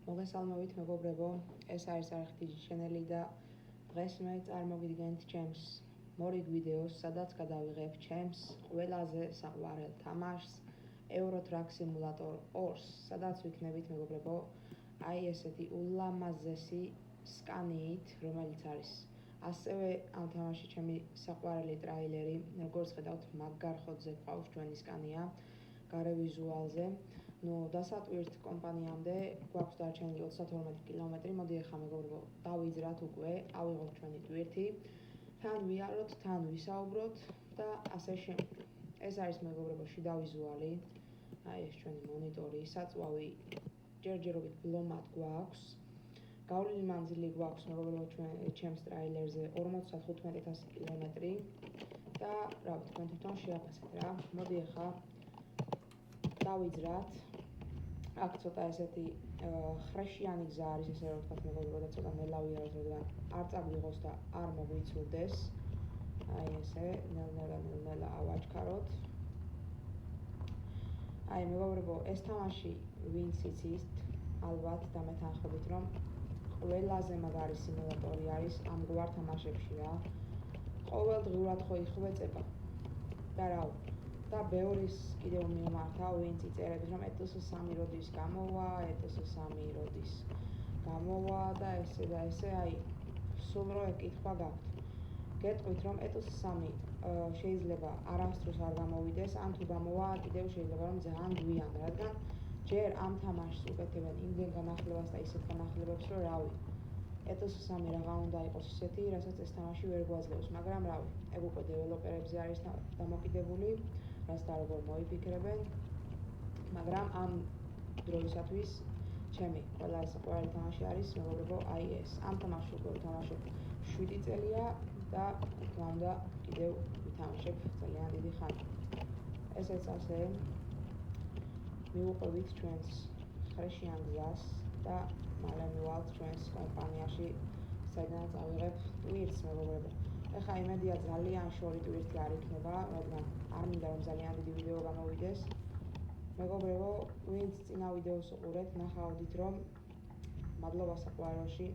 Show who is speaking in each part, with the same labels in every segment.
Speaker 1: მოგესალმებით მეგობრებო, ეს არის არხდიჯი ჩენელი და დღეს მე წარმოგიდგენთ ჩემს მორიგ ვიდეოს, სადაც გადავიღებ ჩემს ყველაზე საყვარელ თამაშს Euro Truck Simulator 2-ს, სადაც ვიქნებით მეგობრებო, აი ესეთი ულამაზესი სკანიით, რომელიც არის ასევე ამ თამაში ჩემი საყვარელი ტრეილერი, როგორც ხედავთ, მაგარ ხოთზე ყავს ჩვენი სკანია გარე ვიზუალზე. დასატვირთ კომპანიამდე გვაქვს დარჩენილი 32 კილომეტრი. მოდი ახლა მეგობრებო, დავიძრათ უკვე, ავიღოთ ჩვენი ტვირთი, თან ვიაროთ, თან ვისაუბროთ და ასე შემდეგ. ეს არის მეგობრებო შიდა ვიზუალი. აი ეს ჩვენი მონიტორი, საწვავი ჯერჯერობით ბლომად გვაქვს. გავლილი მანძილი გვაქვს მეგობრებო ჩემს ტრეილერზე 55000 კილომეტრი და რა ვიცი, თქვენ თვითონ შეაფასეთ რა. მოდი ახლა დავიძრათ. აქ ცოტა ესეთი ხრეშიანი გზა არის, ესე რომ ვთქვათ მეგობრებო, და ცოტა ნელავი არის, რადგან არ წაგვიღოს და არ მოგვიცურდეს. აი ესე ნელა ავაჩქაროთ. აი მეგობრებო, ეს თამაში ვინც იცით, ალბათ დამეთანხმებით, რომ ყველაზე მაგარი სიმულატორი არის ამგვარ თამაშებში რა. ყოველდღიურად ხო იხვეწება და რავი. და ბევრის კიდევ მიმართა, ვინც იწერებს, რომ ETS3 როდის გამოვა, ETS3 როდის გამოვა და ესე, აი, სულ რო ეკითხვა გაქვთ. გეტყვით, რომ ETS3 შეიძლება არასდროს არ გამოვიდეს, ან თუ გამოვა, კიდევ შეიძლება რომ ძალიან გვიან, რადგან ჯერ ამ თამაშს უკეთებენ იმდენ განახლებას და ისეთ განახლებებს, რომ რავი, ETS3 რაღა უნდა იყოს ისეთი, რასაც ეს თამაში ვერ გვაძლევს, მაგრამ რავი, ეგ უკვე დეველოპერებზე არის დამოკიდებული, რაც და როგორ მოიფიქრებენ, მაგრამ ამ დროისათვის ჩემი ყველაზე საყვარელი თამაში არის მეგობრებო, აი ეს. ამ თამაშს უკვე ვთამაშობ 7 წელია და თქმა უნდა კიდევ ვითამაშებ ძალიან დიდი ხანი. ესეც ასე მივუყვებით ჩვენს ხრეშიან გზას და მალე მივალთ ჩვენს კომპანიაში, საიდანაც ავიღებ ტვირთს მეგობრებო. ეხლა იმედია ძალიან შორი ტვირთი არ იქნება, რადგან არ მინდა რომ ძალიან დიდი ვიდეო გამოვიდეს. მეგობრებო, ვინც წინა ვიდეოს უყურეთ, ნახავდით რომ მადლობა საყვარელში.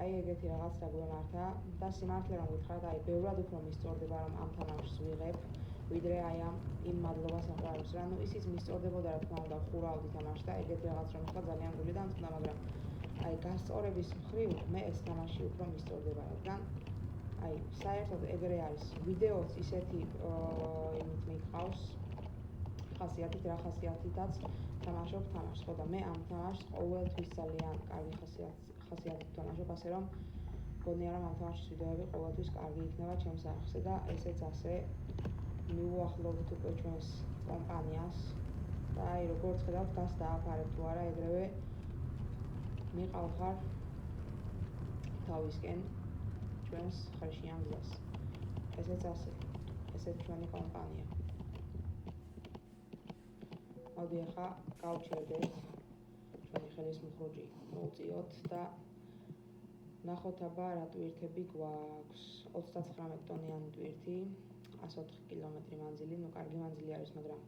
Speaker 1: აი ეგეთი რაღაც დაგვემართა და სიმართლე რომ გითხრათ, აი ბევრად უფრო მისწორდება რომ ამ თამაშს ვიღებ, ვიდრე აი იმ მადლობა საყვარელს. რანუ ისიც მისწორდებოდა რა თქმა უნდა ხურავდი თამაში და ეგეთი რაღაც რომ ხა ძალიან გული დამწყდა, მაგრამ აი გასწორების მხრივ მე ეს თამაში უფრო მისწორდება, რადგან აი საერთოდ ეგრე არის. ვიდეოც ისეთი იმით მიყავს ხასიათით, რა ხასიათითაც თამაშობ თამაშს, ხო და მე ამ თამაშს ყოველთვის ძალიან კარგი ხასიათით ვთამაშობ, ასე რომ მგონია რომ ამ თამაშის ვიდეოები ყოველთვის კარგი იქნება ჩემს არხზე და ესეც ასე მივუახლოვთ უკვე ჩვენს კომპანიას და აი როგორც ხედავთ, გას დააფარებ თუ არა, ეგრევე მიყავხარ თავისკენ ჩვენს ხრეშიან გზას. ესეც ასე, ესეც ჩვენი კომპანია. მოდი ახლა გავჩერდეთ, ჩვენი ხელისმხრუჭი მოვწიოთ და ნახოთ აბა რა ტვირთები გვაქვს. 39 ტონიანი ტვირთი, 104 კილომეტრი მანძილი, ნუ კარგი მანძილი არის, მაგრამ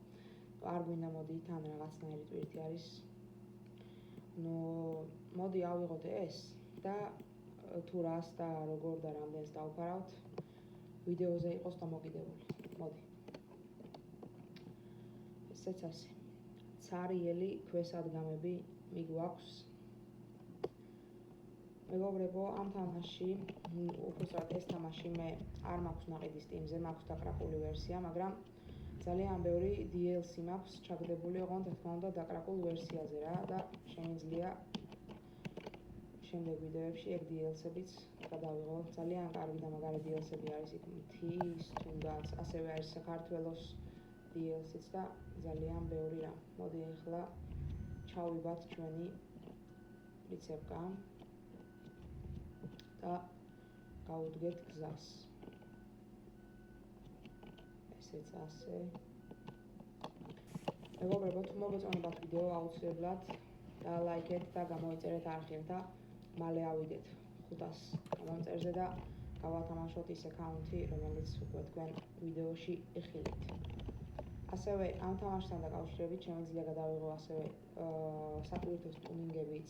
Speaker 1: არ გვინდა მოდი თან რაღაცნაირი ტვირთი არის. ნუ მოდი ავიღოთ ეს და თუ რას და როგორ და რამდენს დავფარავთ, ვიდეოზე იყოს დამოკიდებული. მოდი. ესეც ასე. ცარიელი ქვესადგამები მიგვაქვს. მეგობრებო, ამ თამაში, უბრალოდ ეს თამაში მე არ მაქვს ნაყიდი Steam-ზე, მაქვს დაკრაკული ვერსია, მაგრამ ძალიან ბევრი DLC მაქვს ჩაგდებული, ოღონდ რა თქმა უნდა დაკრაკულ ვერსიაზე რა და შემიძლია შემდეგ ვიდეოებში ეგ DLC-ებიც გადავიღო. ძალიან კარგი და მაგარი DLC-ები არის იქ მთის, თუნდაც, ასევე არის საქართველოს DLC-ც და ძალიან ბევრი რამ. მოდი ახლა ჩავიბათ ჩვენი რიცევკა და გავუდგეთ გზას. ესეც ასე. მეგობრებო, თუ მოგეწონებათ ვიდეო, აუცილებლად დალაიქეთ და გამოიწერეთ არხით და მალე ავიდეთ 500 გამომწერზე და გავათამაშოთ ის აკაუნთი, რომელიც უკვე თქვენ ვიდეოში იხილეთ. ასევე ამ თამაშთან დაკავშირებით შემიძლია გადავიღო ასევე სატვირთოს ტუნინგებიც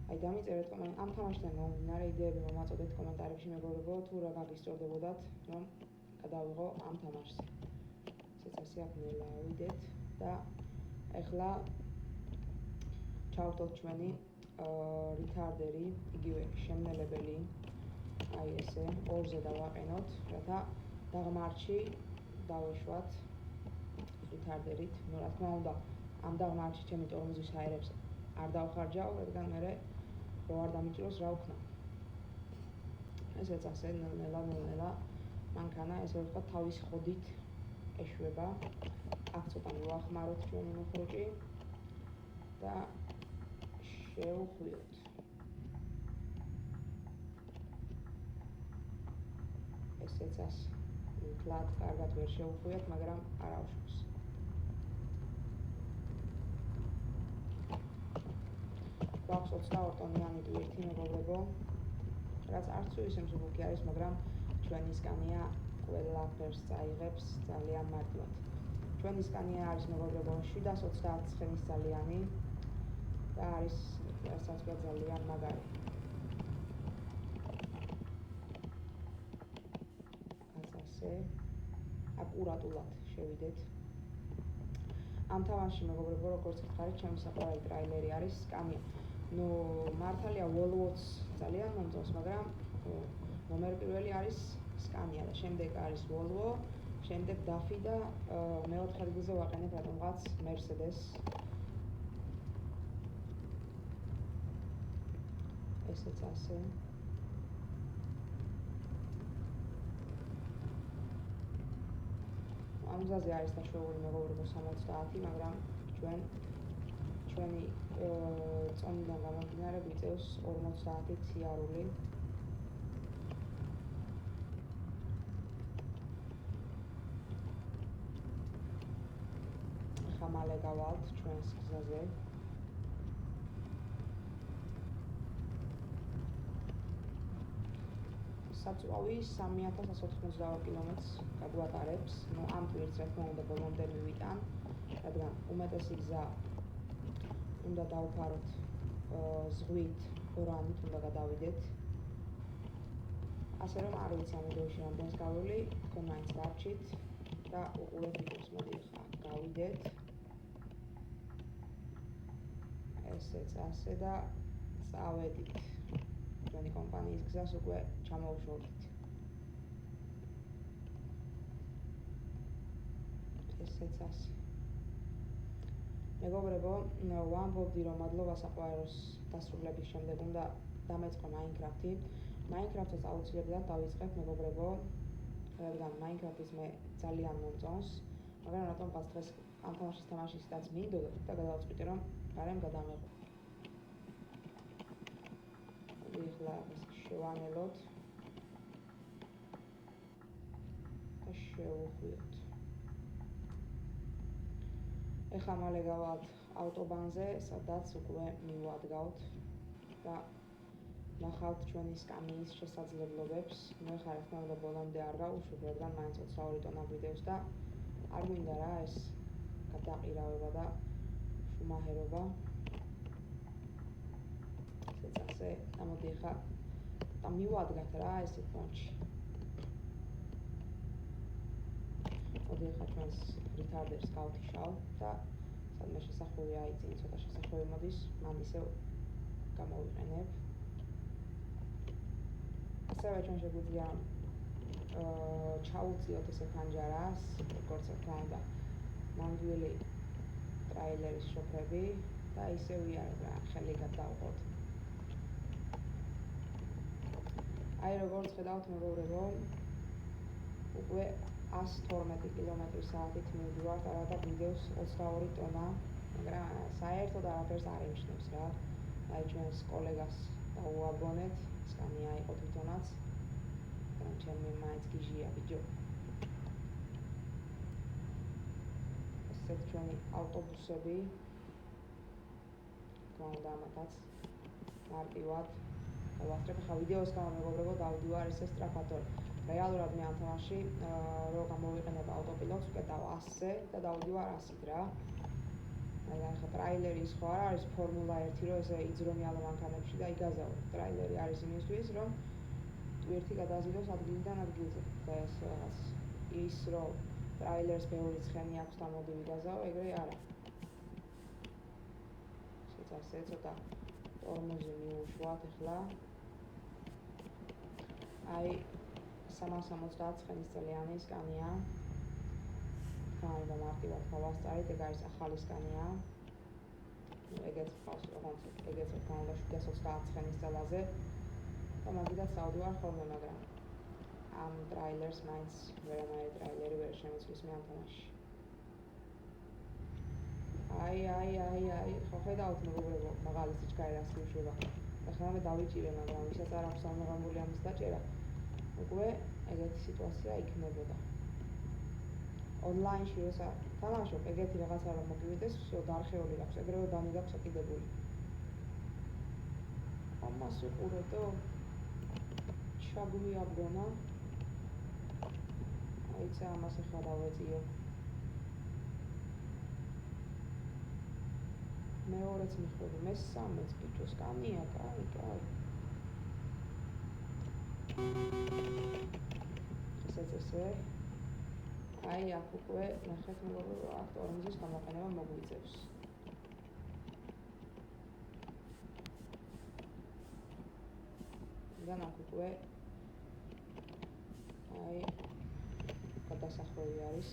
Speaker 1: აი დამიწერეთ ამ თამაშთან მომდინარე იდეები მომაწოდეთ კომენტარებში მეგობრებო, თუ რა გაგისწორდებოდათ, რომ გადავიღო ამ თამაშს. ესეც ასე აქ ნელა ავიდეთ და ეხლა ჩავთვალოთ ჩვენი რითარდერი, იგივე შემნელებელი, აი ესე, ორზე დავაყენოთ, რათა დაღმართში დავეშვათ რითარდერით. ნუ რა თქმა უნდა, ამ დაღმართში ჩემი ტორმოზის აერებს არ დავხარჯავ, რადგან მე რო არ დამიჭიროს რა ვქნა. ესეც ასე ნელა მანქანა, ესე ვთქვათ, თავის ხოდით ეშვება. აქ ცოტა მივახმაროთ ჩვენი მოხრუჭი და შევხვიოთ. ესეც ასე ფლად კარგად ვერ შევხვიოთ, მაგრამ არ ავშვებს. გვაქვს 22 ტონიანი ტვირთი მეგობრებო, რაც არც ისე მსუბუქი არის, მაგრამ ჩვენი სკანია ყველაფერს წაიღებს ძალიან მარტივად. ჩვენი სკანია არის მეგობრებო 730 ცხენისძალიანი და არის რასაც ძალიან მაგარი. ასე აკურატულად შევიდეთ. ამ თამაშში მეგობრებო, როგორც გითხარით, ჩემი საყვარელი ტრაილერი არის სკანია. ნუ მართალია Volvo-ც ძალიან მომწონს, მაგრამ ნომერ პირველი არის სკანია და შემდეგ არის Volvo, შემდეგ Dafi და მეოთხე ადგილზე ვაყენებ რატომღაც Mercedes. ესეც ასე. ამ გზაზე არის დაშვებული მეგობრებო 70, მაგრამ ჩვენი წონიდან გამომდინარე გვიწევს 50 სიარული. ახლა მალე გავალთ ჩვენს გზაზე. საწვავი 3192 კილომეტრს გაგვატარებს. ნუ ამ ტვირთს რა თქმა უნდა ბოლომდე მივიტან, რადგან უმეტესი გზა უნდა დავფაროთ ზღვით, ორანით უნდა გადავიდეთ. ასე რომ არ ვიცი ამ ვიდეოში რამდენს გავივლი, თქვენ მაინც დარჩით და უყურეთ ვიდეოს. მოდი ახლა გავიდეთ. ესეც ასე და წავედით. ჩვენი კომპანიის გზას უკვე ჩამოვშორდით. ესეც ასე. მეგობრებო, ვამბობდი, რომ მადლობა საყვარელს დასრულების შემდეგ უნდა დამეწყო Minecraft-ი. Minecraft-ს აუცილებლად დავიწყებ მეგობრებო, რადგან Minecraft-ის მე ძალიან მომწონს, მაგრამ რატომღაც დღეს ამ თამაშის თამაშისთაც მინდოდა და გადავწყვიტე, რომ გარემ გადამეღო. ეხლა შევანელოთ და შევხვიოთ. ეხლა მალე გავალთ ავტობანზე, სადაც უკვე მივადგავთ და ნახავთ ჩვენი სკანიის შესაძლებლობებს. მე ხარ რა თქმა უნდა ბოლომდე არ გავუშვებ, რადგან მაინც 22 ტონა გვიდევს და არ მინდა რა ეს გადაყირავება და შუმაჰერობა. ესეც ასე, ამოდი ახლა და მივადგათ რა ესე პონჩი. მოდი ახლა ჩვენს რითარდერს გავთიშავ და სადმე შესახვევი აიწინ, ცოტა შესახვევი მოდის, მან ისევ გამოვიყენებ. ასევე ჩვენ შეგვიძლია ჩაუწიოთ ესე ფანჯარას, როგორც რა თქმა უნდა, ნამდვილი ტრაილერის შოფები და ისე ვიარეთ რა, ხელი გადავყოთ. აი როგორც ხედავთ მეგობრებო, უკვე 112 კმ/სთ მივდივართ, არადა გვიდევს 22 ტონა, მაგრამ საერთოდ არაფერს არ ემჩნევს რა. აი ჩვენს კოლეგას დაუაბრუნეთ, სკანია იყო თვითონაც, მაგრამ ჩემი მაინც გიჟია ბიჭო. ესეთ ჩვენი ავტობუსები, თქმა უნდა ამათაც მარტივად დავასწრებ. ახლა ვიდეოს გამო მეგობრებო დავდივარ ესე სწრაფად, რეალურად მე ამ თამაში რო გამოვიყენებ ავტოპილოტს, ვკეტავ 100-ზე და დავდივარ 100-ით რა. აი ახლა ტრაილერი ის ხო არ არის ფორმულა 1 რომ ესე იძრომიალო მანქანებში და იგაზავო. ტრაილერი არის იმისთვის რომ ტვირთი გადააზიდოს ადგილიდან ადგილზე და ეს რაღაც ის რომ ტრაილერს ბევრი ცხენი აქვს და მოდი ვიგაზავო, ეგრე არა. ასე ცოტა ტორმოზი მიუშვათ ახლა. აი 370 ცხენის წელიანი სკანია. და მარტივად გავასწარით, ეგ არის ახალი სკანია. ეგეც ხავს, როგორც ეგეც გაუნდა 730 ცხენის წელაზე. და მაგითაც საუდი ვარ ხოლმე, მაგრამ ამ ტრაილერს მაინც ვერანაირი ტრაილერი ვერ შემეცვლის მე ამ თამაშში. აი, ხო ხედავთ მეგობრებო, მაღალი სიჩქარე რას მიუშვება. ახლა მე დავიჭირე, მაგრამ ვისაც არ აქვს ამოღებული ამის დაჭერა, უკვე ეგეთი სიტუაცია იქნებოდა. ონლაინში როცა თამაშობ, ეგეთი რაღაცა რომ მოგივიდეს, всё დარხეული აქვს, ეგრევე ბანი გაქვს აკიდებული. ამას უყურებდო? ჩაგვიაბრონა. აიცა ამას ახლა დავეწიო. მეორეც მიხვდი, მესამეც ბიჭო სკანია, კაი. ესე. აი აქ უკვე ნახეთ მეგობრებო, აქ ტორმოზის გამოყენება მოგვიწევს. და აქ უკვე აი გადასახვევი არის.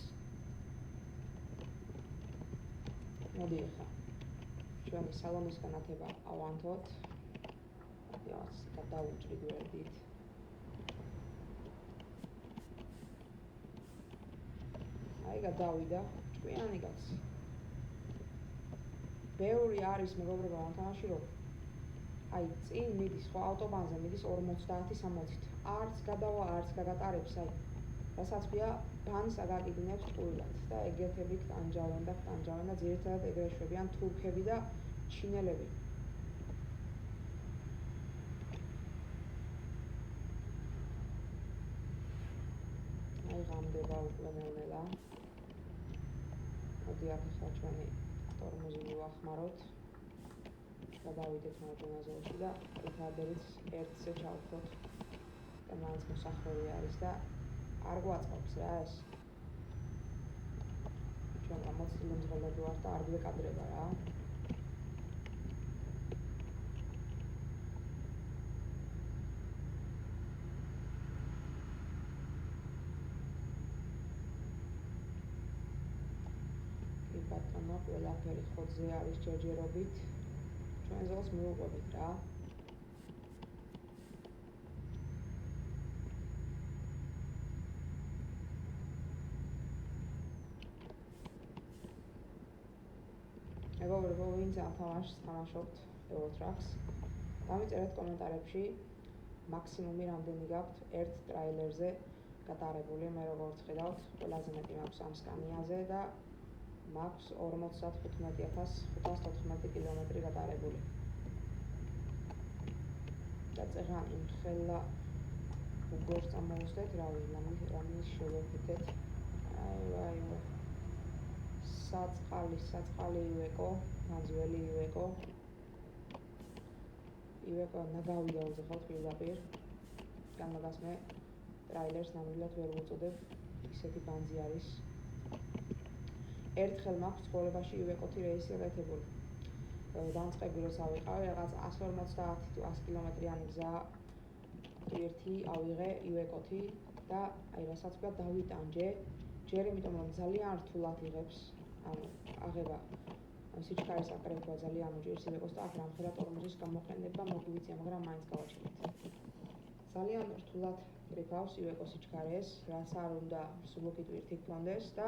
Speaker 1: მოდი ახლა ჩვენი სალონის განათება ავანთოთ. რაღაც გადავუჭრით ვერდით. აი გადავიდა, ჭკვიანი კაცი. ბევრი არის მეგობრებო ამ თამაში რომ აი წინ მიდის ხო ავტობანზე მიდის 50-60-ით. არც გადავა, არც გაგატარებს, აი რასაც ქვია ბანს აგაკიდნებს ტყუილად და ეგეთებით ტანჯავენ და ძირითადად ეგრე შვებიან თურქები და ჩინელები. აი ღამდება უკვე ნელ-ნელა. მოდი აქ ახლა ჩვენი ტორმოზი მივახმაროთ. გადავიდეთ მარჯვენა ზოლში და ვითარდებით 1-ზე ჩავხოთ. და მაინც მოსახვევი არის და არ გვაწყობს რა ეს. ჩვენ გამოცდილ მძღოლები ვართ და არ გვეკადრება რა. ბატონო, ყველაფერი ხოძზე არის ჯერჯერობით. ჩვენ ზოლს მივუყვებით რა. მეგობრებო, ვინც ამ თამაშს თამაშობთ Eurotrack-ს, დამიწერეთ კომენტარებში მაქსიმუმი რამდენი გაქვთ ერთ ტრაილერზე გატარებული. მე როგორც ხედავთ, ყველაზე მეტი მაქვს ამ სკანიაზე და მაქვს 55,514 კილომეტრი გატარებული. და წეღან იმ ხელა უგორს წამოვუსდეთ, რამის შევეფიქეთ. აი. საწყალი ივეკო, განძველი ივეკო. ივეკო ნაგავია უძახავთ პირდაპირ. განმაგას მე ტრაილერს ნამდვილად ვერ ვუწოდებ, ისეთი ბანძი არის. ერთხელ მაქვს ცხოვრებაში ივეკოთი რეისი გაკეთებული. დამწყები როცა ვიყავი, რაღაც 150 თუ 100 კილომეტრიანი გზა ტვირთი ავიღე ივეკოთი და აი რასაც ვქვა დავიტანჯე. ჯერ იმიტომ რომ ძალიან რთულად იღებს, ანუ აღება სიჩქარის აკრეფვა ძალიან უჭირს ივეკოს და აქ რამხელა ტორმოზის გამოყენება მოგვიწია, მაგრამ მაინც გავაჭირეთ. ძალიან რთულად აკრეფავს ივეკოს სიჩქარეს, რაც არ უნდა სულუკი ტვირთი გქონდეს და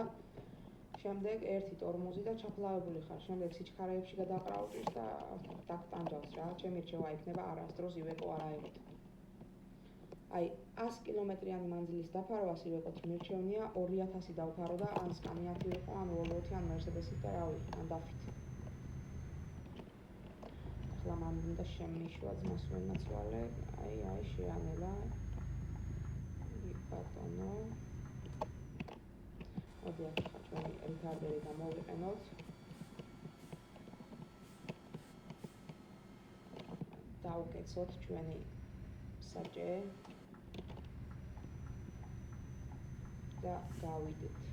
Speaker 1: შემდეგ ერთი ტორმოზი და ჩაფლავებული ხარ. შემდეგ სიჩქარეებში გადაყრაუჭირს და დაგტანჯავს რა. ჩემი რჩევა იქნება არასდროს ივეკო არ აიღოთ. აი 100 კილომეტრიანი მანძილის დაფარვას ივეკოთ მირჩევნია 2000 დავფარო და ან სკანიათი ვიყო, ან ვოლვოთი, ან მერსედესი და რავი, ან დაფით. ახლა მან უნდა შემიშვა ძმას ვენაცვალე. აი შეანელა. ბატონო. მოდი ახლა ჩვენი ეთარდერი გამოვიყენოთ. გავუკეცოთ ჩვენი საჭე და გავიდეთ.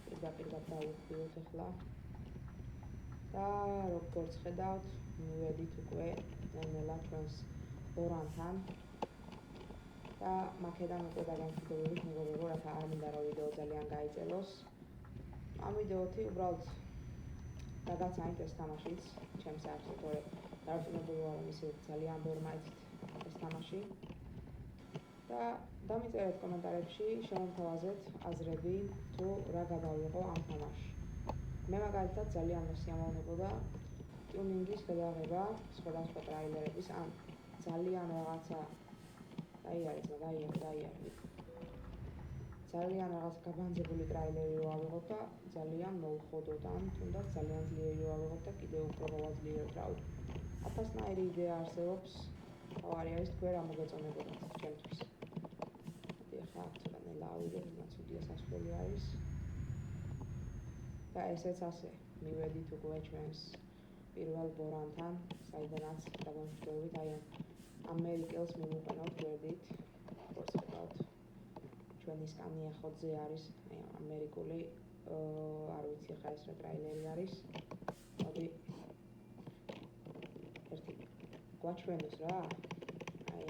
Speaker 1: პირდაპირ დავუხდიოთ ახლა და როგორც ხედავთ, მივედით უკვე ნელ-ნელა ჩვენს ბორანთან და მაქედან უკვე დაგემშვიდობებით მეგობრებო, რათა არ მინდა რომ ვიდეო ძალიან გაიწეროს. ამ ვიდეოთი უბრალოდ გადაცანით ეს თამაშიც ჩემს არხზე, თორე დავრწმუნებული ვარ, რომ ისე ძალიან ბევრმა იცით ეს თამაში. და დამიწერეთ კომენტარებში, შემოთავაზეთ აზრები, თუ რა გადავიღო ამ თამაშში. მე მაგალითად ძალიან მოსიამოვნებოდა ტიუნინგის გადაღება სხვადასხვა ტრაილერების, ან ძალიან რაღაცა ძალიან რაღაც გაბანძებული ტრაილერი რო ავიღოთ და ძალიან მოვხოდოთ, ან თუნდაც ძალიან ძლიერი რო ავიღოთ და კიდევ უფრო მოვაძლიეროთ, რავი. 1000-ნაირი იდეა არსებობს, თავარი არის თქვენ რა მოგეწონებოდათ ჩემთვის. ახლა ცოტა ნელა ავიდეთ, რაც უდია სასწრაფო არის. და ესეც ასე, მივედით უკვე ჩვენს პირველ ბორანთან, საიდანაც დაგემშვიდობებით, აი ამერიკელს მივუყენოთ გვერდით, როგორც ხედავთ. ჩვენი სკანი ახოთზე არის, აი ამერიკული, არ ვიცი ახლა ეს რა ტრაილერი არის. მოდი ერთი გვაჩვენოს რა. აი.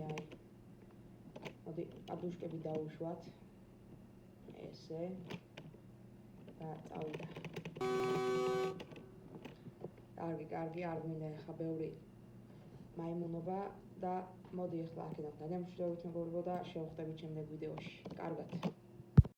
Speaker 1: მოდი პადუშკები დავუშვათ. ესე და წავიდა. კარგი, არ მინდა ახლა ბევრი მაიმუნობა და მოდი ახლა აქედან დაგემშვიდობებით მეგობრებო და შევხვდებით შემდეგ ვიდეოში. კარგად.